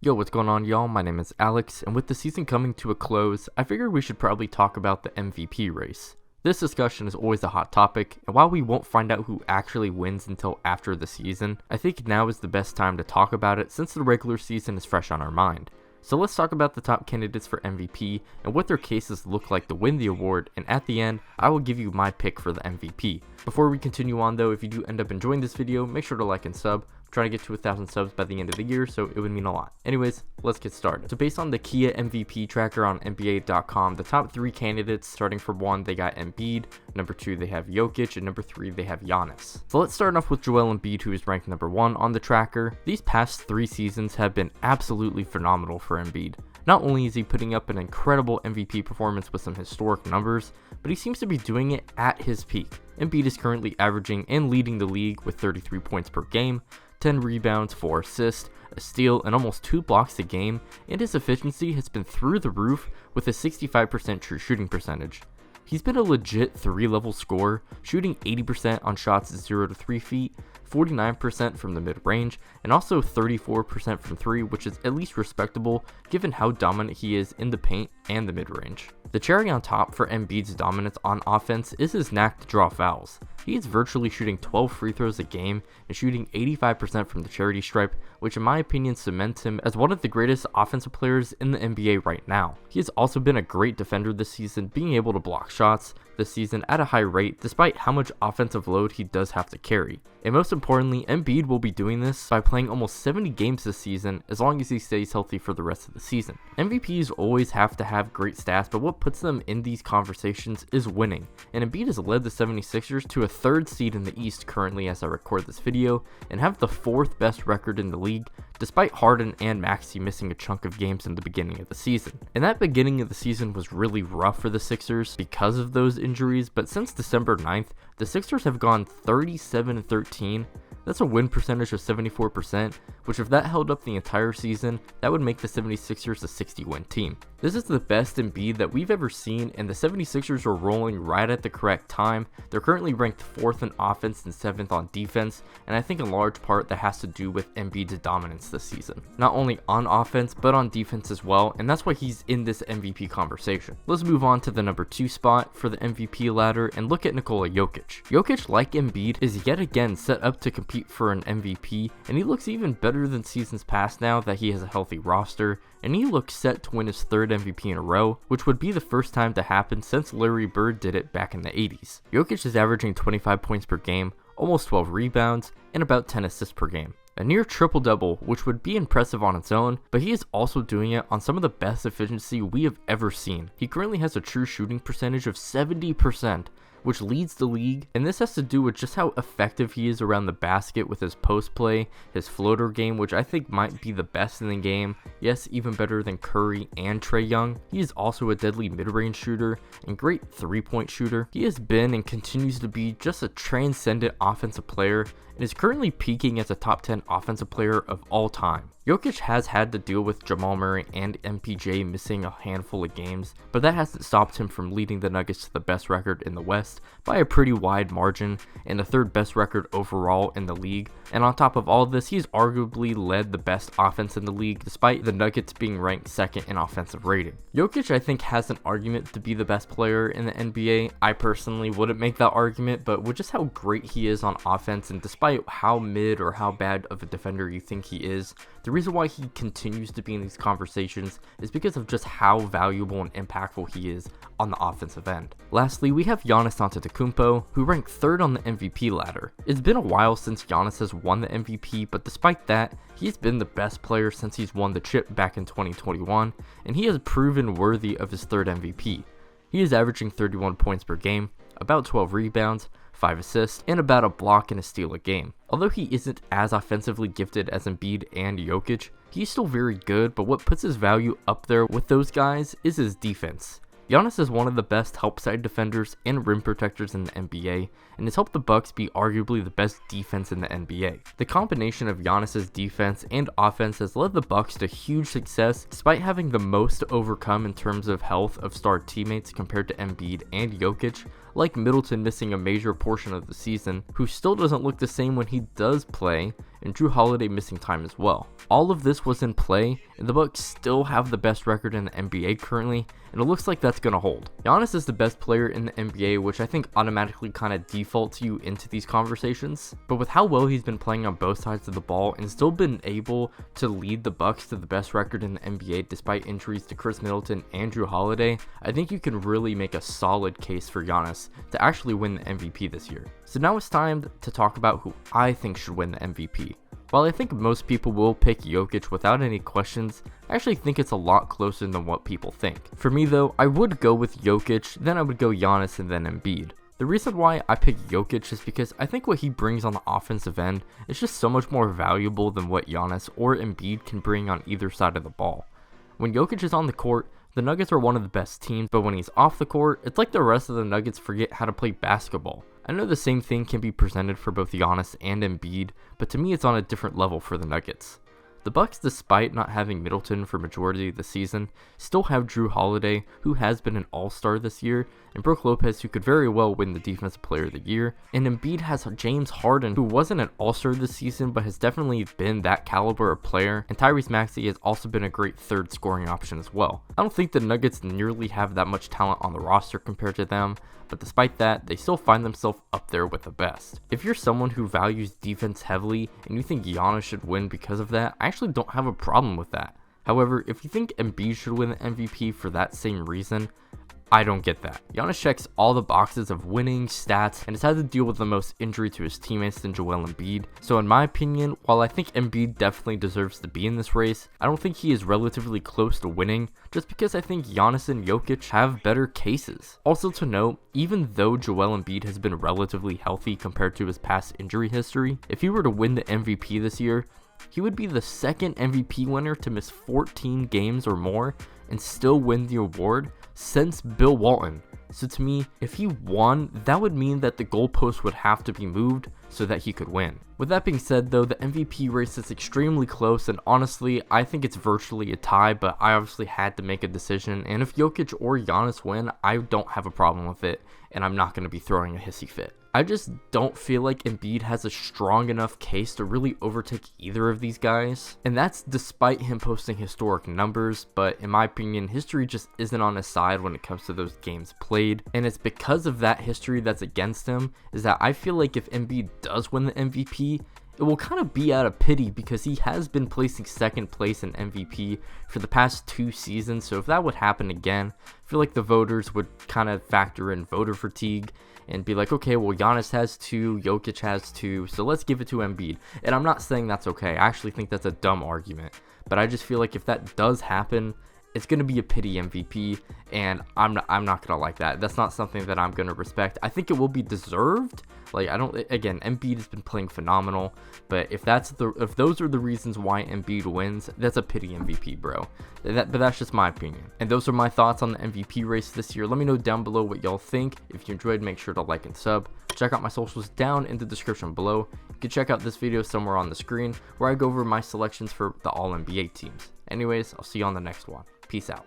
Yo, what's going on, y'all? My name is Alex, and with the season coming to a close, I figured we should probably talk about the MVP race. This discussion is always a hot topic, and while we won't find out who actually wins until after the season, I think now is the best time to talk about it since the regular season is fresh on our mind. So let's talk about the top candidates for MVP and what their cases look like to win the award, and at the end, I will give you my pick for the MVP. Before we continue on though, if you do end up enjoying this video, make sure to like and sub. I'm trying to get to 1,000 subs by the end of the year, so it would mean a lot. Anyways, let's get started. So based on the Kia MVP tracker on NBA.com, the top 3 candidates, starting from 1, they got Embiid, number 2, they have Jokic, and number 3, they have Giannis. So let's start off with Joel Embiid, who is ranked number 1 on the tracker. These past 3 seasons have been absolutely phenomenal for Embiid. Not only is he putting up an incredible MVP performance with some historic numbers, but he seems to be doing it at his peak. Embiid is currently averaging and leading the league with 33 points per game, 10 rebounds, 4 assists, a steal, and almost 2 blocks a game, and his efficiency has been through the roof with a 65% true shooting percentage. He's been a legit 3-level scorer, shooting 80% on shots 0 to 3 feet, 49% from the mid-range, and also 34% from 3, which is at least respectable given how dominant he is in the paint and the mid-range. The cherry on top for Embiid's dominance on offense is his knack to draw fouls. He is virtually shooting 12 free throws a game and shooting 85% from the charity stripe, which in my opinion cements him as one of the greatest offensive players in the NBA right now. He has also been a great defender this season, being able to block shots this season at a high rate despite how much offensive load he does have to carry. And most importantly, Embiid will be doing this by playing almost 70 games this season as long as he stays healthy for the rest of the season. MVPs always have to have great stats, but what puts them in these conversations is winning. And Embiid has led the 76ers to a 3rd seed in the East currently as I record this video, and have the 4th best record in the league, despite Harden and Maxey missing a chunk of games in the beginning of the season. And that beginning of the season was really rough for the Sixers because of those injuries, but since December 9th, the Sixers have gone 37-13. That's a win percentage of 74%, which if that held up the entire season, that would make the 76ers a 60-win team. This is the best Embiid that we've ever seen, and the 76ers are rolling right at the correct time. They're currently ranked 4th in offense and 7th on defense, and I think in large part that has to do with Embiid's dominance this season. Not only on offense, but on defense as well, and that's why he's in this MVP conversation. Let's move on to the number 2 spot for the MVP ladder and look at Nikola Jokic. Jokic, like Embiid, is yet again set up to compete for an MVP, and he looks even better than seasons past now that he has a healthy roster, and he looks set to win his 3rd MVP in a row, which would be the first time to happen since Larry Bird did it back in the 80s. Jokic is averaging 25 points per game, almost 12 rebounds, and about 10 assists per game. A near triple-double, which would be impressive on its own, but he is also doing it on some of the best efficiency we have ever seen. He currently has a true shooting percentage of 70%, which leads the league, and this has to do with just how effective he is around the basket with his post play, his floater game, which I think might be the best in the game, yes, even better than Curry and Trae Young. He is also a deadly mid-range shooter and great 3-point shooter. He has been and continues to be just a transcendent offensive player, and is currently peaking as a top 10 offensive player of all time. Jokic has had to deal with Jamal Murray and MPJ missing a handful of games, but that hasn't stopped him from leading the Nuggets to the best record in the West by a pretty wide margin and the 3rd best record overall in the league. And on top of all of this, he's arguably led the best offense in the league despite the Nuggets being ranked 2nd in offensive rating. Jokic, I think, has an argument to be the best player in the NBA. I personally wouldn't make that argument, but with just how great he is on offense and despite how mid or how bad of a defender you think he is, the reason why he continues to be in these conversations is because of just how valuable and impactful he is on the offensive end. Lastly, we have Giannis Antetokounmpo, who ranked 3rd on the MVP ladder. It's been a while since Giannis has won the MVP, but despite that, he's been the best player since he's won the chip back in 2021, and he has proven worthy of his 3rd MVP. He is averaging 31 points per game, about 12 rebounds, 5 assists, and about a block and a steal a game. Although he isn't as offensively gifted as Embiid and Jokic, he's still very good, but what puts his value up there with those guys is his defense. Giannis is one of the best help side defenders and rim protectors in the NBA, and has helped the Bucks be arguably the best defense in the NBA. The combination of Giannis's defense and offense has led the Bucks to huge success despite having the most to overcome in terms of health of star teammates compared to Embiid and Jokic, like Middleton missing a major portion of the season, who still doesn't look the same when he does play, and Drew Holiday missing time as well. All of this was in play, and the Bucks still have the best record in the NBA currently, and it looks like that's going to hold. Giannis is the best player in the NBA, which I think automatically kind of defaults you into these conversations, but with how well he's been playing on both sides of the ball and still been able to lead the Bucks to the best record in the NBA despite injuries to Chris Middleton and Drew Holiday, I think you can really make a solid case for Giannis to actually win the MVP this year. So now it's time to talk about who I think should win the MVP. While I think most people will pick Jokic without any questions, I actually think it's a lot closer than what people think. For me though, I would go with Jokic, then I would go Giannis, and then Embiid. The reason why I pick Jokic is because I think what he brings on the offensive end is just so much more valuable than what Giannis or Embiid can bring on either side of the ball. When Jokic is on the court, the Nuggets are one of the best teams, but when he's off the court, it's like the rest of the Nuggets forget how to play basketball. I know the same thing can be presented for both Giannis and Embiid, but to me it's on a different level for the Nuggets. The Bucks, despite not having Middleton for majority of the season, still have Drew Holiday, who has been an all-star this year, and Brook Lopez, who could very well win the Defensive Player of the Year, and Embiid has James Harden, who wasn't an all-star this season, but has definitely been that caliber of player, and Tyrese Maxey has also been a great third scoring option as well. I don't think the Nuggets nearly have that much talent on the roster compared to them, but despite that, they still find themselves up there with the best. If you're someone who values defense heavily, and you think Giannis should win because of that, I actually don't have a problem with that. However, if you think Embiid should win the MVP for that same reason, I don't get that. Giannis checks all the boxes of winning, stats, and has had to deal with the most injury to his teammates than Joel Embiid. So in my opinion, while I think Embiid definitely deserves to be in this race, I don't think he is relatively close to winning, just because I think Giannis and Jokic have better cases. Also to note, even though Joel Embiid has been relatively healthy compared to his past injury history, if he were to win the MVP this year, he would be the second MVP winner to miss 14 games or more and still win the award since Bill Walton. So to me, if he won, that would mean that the goalpost would have to be moved so that he could win. With that being said though, the MVP race is extremely close, and honestly, I think it's virtually a tie, but I obviously had to make a decision, and if Jokic or Giannis win, I don't have a problem with it, and I'm not going to be throwing a hissy fit. I just don't feel like Embiid has a strong enough case to really overtake either of these guys, and that's despite him posting historic numbers, but in my opinion, history just isn't on his side when it comes to those games played, and it's because of that history that's against him, is that I feel like if Embiid does win the MVP, it will kind of be out of pity because he has been placing second place in MVP for the past 2 seasons, so if that would happen again, I feel like the voters would kind of factor in voter fatigue and be like, okay, well, Giannis has 2, Jokic has 2, so let's give it to Embiid. And I'm not saying that's okay. I actually think that's a dumb argument. But I just feel like if that does happen, it's going to be a pity MVP, and I'm not going to like that. That's not something that I'm going to respect. I think it will be deserved. Like, again, Embiid has been playing phenomenal, but if those are the reasons why Embiid wins, that's a pity MVP, bro. But that's just my opinion. And those are my thoughts on the MVP race this year. Let me know down below what y'all think. If you enjoyed, make sure to like and sub. Check out my socials down in the description below. You can check out this video somewhere on the screen where I go over my selections for the All-NBA teams. Anyways, I'll see you on the next one. Peace out.